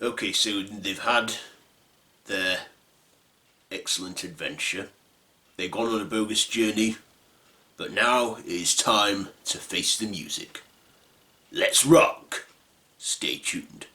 Okay, so they've had their excellent adventure. They've gone on a bogus journey, but now it is time to face the music. Let's rock! Stay tuned.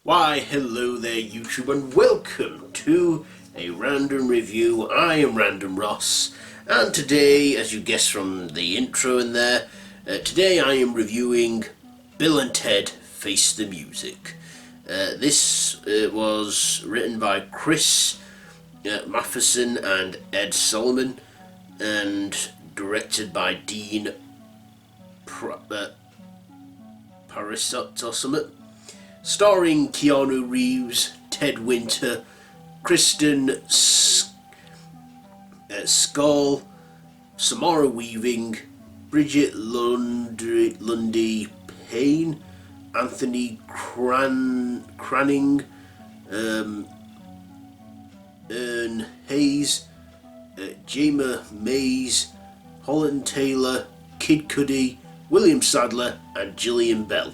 Why, hello there YouTube, and welcome to a random review. I am Random Ross, and today, as you guessed from the intro in there, today I am reviewing Bill and Ted Face the Music. This was written by Chris Matheson and Ed Solomon, and directed by Dean Parisot or something. Starring Keanu Reeves, Ted Winter, Kristen Schaal, Samara Weaving, Brigette Lundy-Paine, Anthony Cranning, Ern Hayes, Jama Mays, Holland Taylor, Kid Cudi, William Sadler, and Gillian Bell.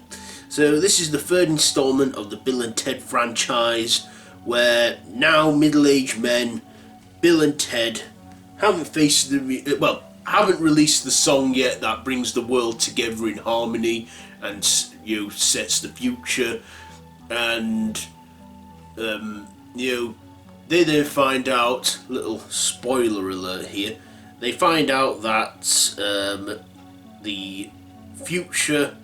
So this is the third installment of the Bill and Ted franchise, where now middle-aged men, Bill and Ted, haven't released the song yet that brings the world together in harmony and sets the future, and they then find out, little spoiler alert here, they find out that the future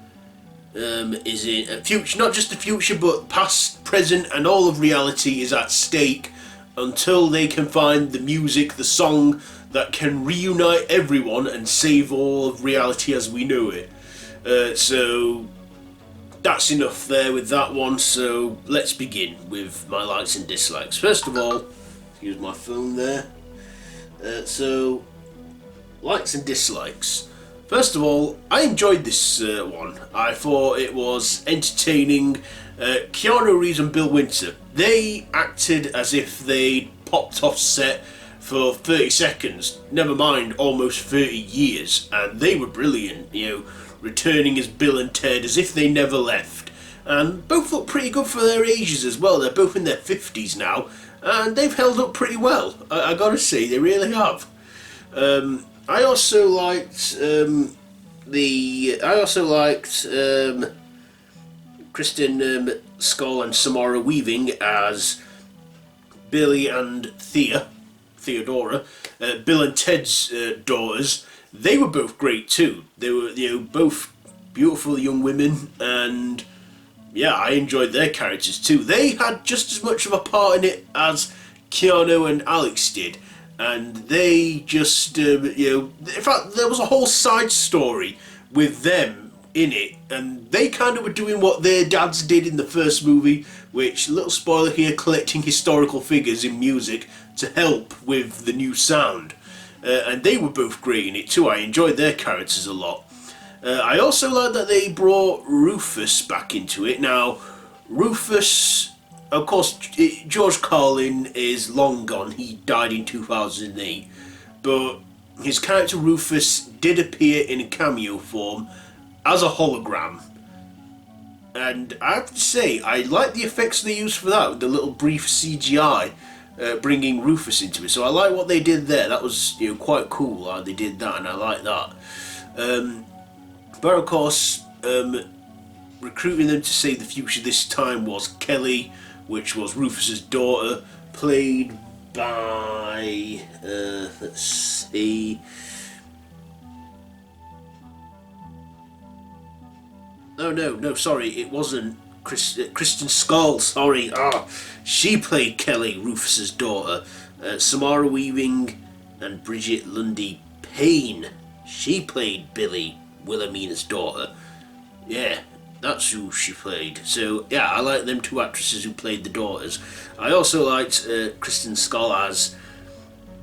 is in future, not just the future, but past, present, and all of reality is at stake until they can find the music, the song that can reunite everyone and save all of reality as we know it. So that's enough there with that one. So let's begin with my likes and dislikes. First of all, use my phone there. So likes and dislikes. First of all, I enjoyed this one. I thought it was entertaining. Keanu Reeves and Bill Winter, they acted as if they popped off set for 30 seconds, never mind almost 30 years, and they were brilliant, returning as Bill and Ted as if they never left. And both look pretty good for their ages as well. They're both in their 50s now, and they've held up pretty well. I gotta say, they really have. I also liked Kristen Schaal and Samara Weaving as Billy and Theodora, Bill and Ted's daughters. They were both great too. They were both beautiful young women, and yeah, I enjoyed their characters too. They had just as much of a part in it as Keanu and Alex did. And they just, in fact, there was a whole side story with them in it, and they kind of were doing what their dads did in the first movie, which, little spoiler here, collecting historical figures in music to help with the new sound. And they were both great in it too. I enjoyed their characters a lot. I also like that they brought Rufus back into it. Now, Rufus, of course, George Carlin is long gone. He died in 2008. But his character Rufus did appear in a cameo form as a hologram. And I have to say, I like the effects they used for that, with the little brief CGI bringing Rufus into it. So I like what they did there. That was quite cool how they did that, and I like that. But of course, recruiting them to save the future this time was Kelly, which was Rufus's daughter, played by, let's see, no, sorry, it wasn't Kristen Schaal, sorry, she played Kelly, Rufus's daughter. Samara Weaving and Brigette Lundy-Paine, she played Billy, Wilhelmina's daughter. Yeah, That's who she played. So yeah, I like them two actresses who played the daughters. I also liked Kristen Schaal as,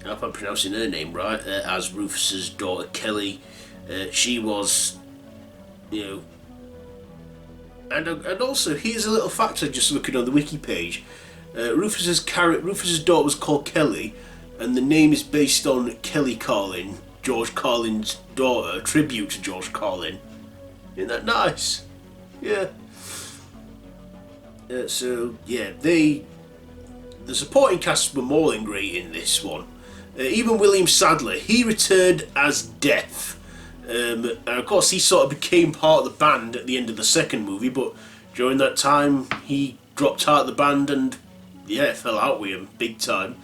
I hope I'm pronouncing her name right, as Rufus's daughter Kelly. She was, you know, and also here's a little fact I just looking on the wiki page. Rufus's daughter was called Kelly, and the name is based on Kelly Carlin, George Carlin's daughter, a tribute to George Carlin. Isn't that nice? Yeah. So yeah, the supporting cast were more than great in this one. Even William Sadler, he returned as Death. And of course he sort of became part of the band at the end of the second movie, but during that time he dropped out of the band and yeah, fell out with him big time.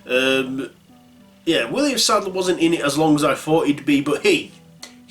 Yeah, William Sadler wasn't in it as long as I thought he'd be, but he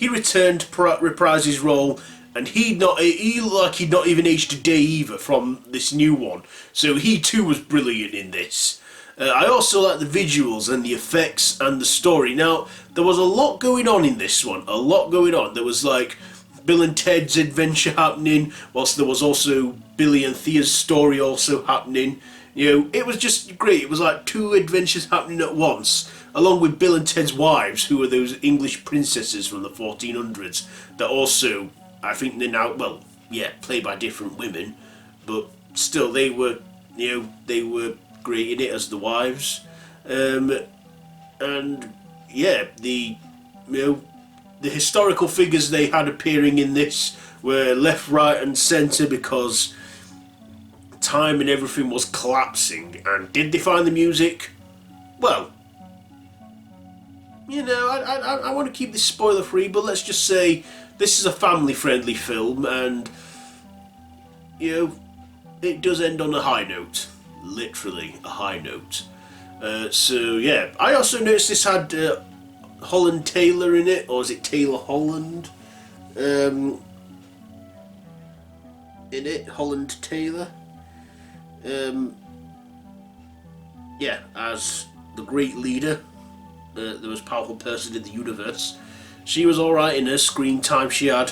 returned to reprise his role, and he looked like he'd not even aged a day either from this new one. So he too was brilliant in this. I also like the visuals and the effects and the story. Now, there was a lot going on in this one, a lot going on. There was like Bill and Ted's adventure happening, whilst there was also Billy and Thea's story also happening. You know, it was just great. It was like two adventures happening at once, along with Bill and Ted's wives, who were those English princesses from the 1400s, that also, I think they're now, well, yeah, played by different women, but still they were, you know, they were great in it as the wives. And yeah, the historical figures they had appearing in this were left, right and centre because time and everything was collapsing. And did they find the music? Well, you know, I want to keep this spoiler free, but let's just say this is a family friendly film, and you know, it does end on a high note, literally a high note. So yeah, I also noticed this had Holland Taylor in it, or is it Taylor Holland? In it, Holland Taylor. Yeah, as the great leader, the most powerful person in the universe. She was alright in her screen time she had.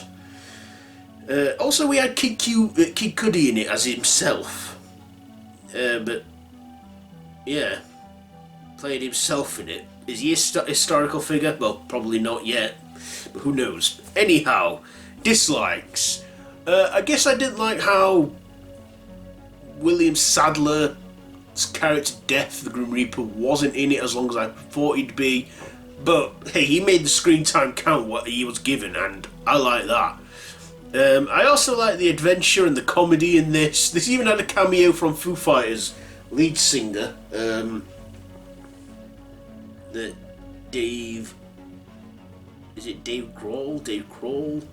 Also, we had Kid Cudi in it as himself. But yeah, played himself in it. Is he a historical figure? Well, probably not yet, but who knows. Anyhow, dislikes. I guess I didn't like how William Sadler's character Death, the Grim Reaper, wasn't in it as long as I thought he'd be. But hey, he made the screen time count what he was given, and I like that. I also like the adventure and the comedy in this. This even had a cameo from Foo Fighters lead singer, Dave. Is it Dave Grohl? Dave Grohl?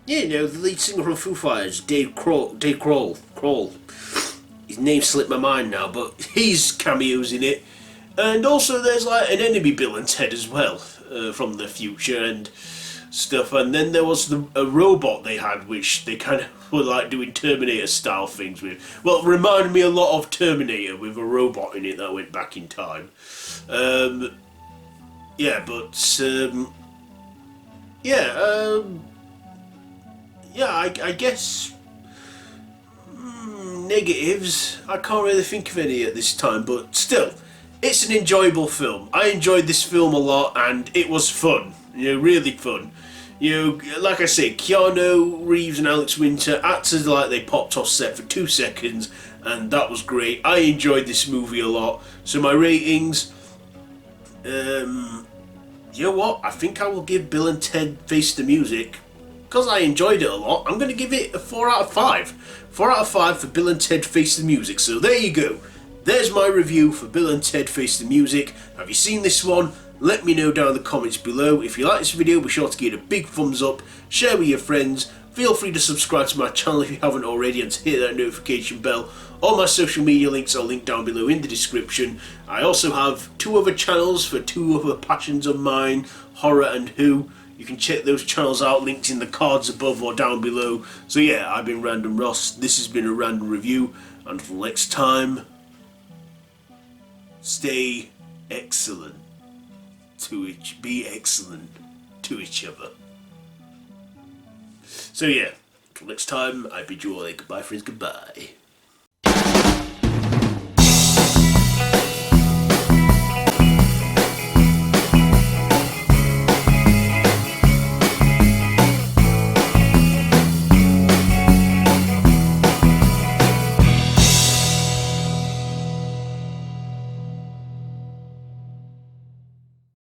Yeah, you know, the lead singer from Foo Fighters, Dave Grohl. His name slipped my mind now, but he's cameos in it. And also there's like an enemy Bill and Ted as well, from the future and stuff. And then there was a robot they had, which they kind of were like doing Terminator style things with. Well, it reminded me a lot of Terminator with a robot in it that went back in time. Yeah, but yeah, I guess negatives, I can't really think of any at this time, but still, it's an enjoyable film. I enjoyed this film a lot, and it was fun, you know, really fun. You know, like I say, Keanu, Reeves and Alex Winter acted like they popped off set for 2 seconds, and that was great. I enjoyed this movie a lot. So my ratings, you know what, I think I will give Bill and Ted Face the Music, because I enjoyed it a lot, I'm going to give it a 4 out of 5. 4 out of 5 for Bill and Ted Face the Music. So there you go. There's my review for Bill and Ted Face the Music. Have you seen this one? Let me know down in the comments below. If you like this video, be sure to give it a big thumbs up, share with your friends. Feel free to subscribe to my channel if you haven't already, and to hit that notification bell. All my social media links are linked down below in the description. I also have 2 other channels for 2 other passions of mine, horror and Who. You can check those channels out, linked in the cards above or down below. So yeah, I've been Random Ross, this has been a random review, and until next time, stay excellent be excellent to each other. So yeah, until next time, I bid you all a goodbye, friends, goodbye.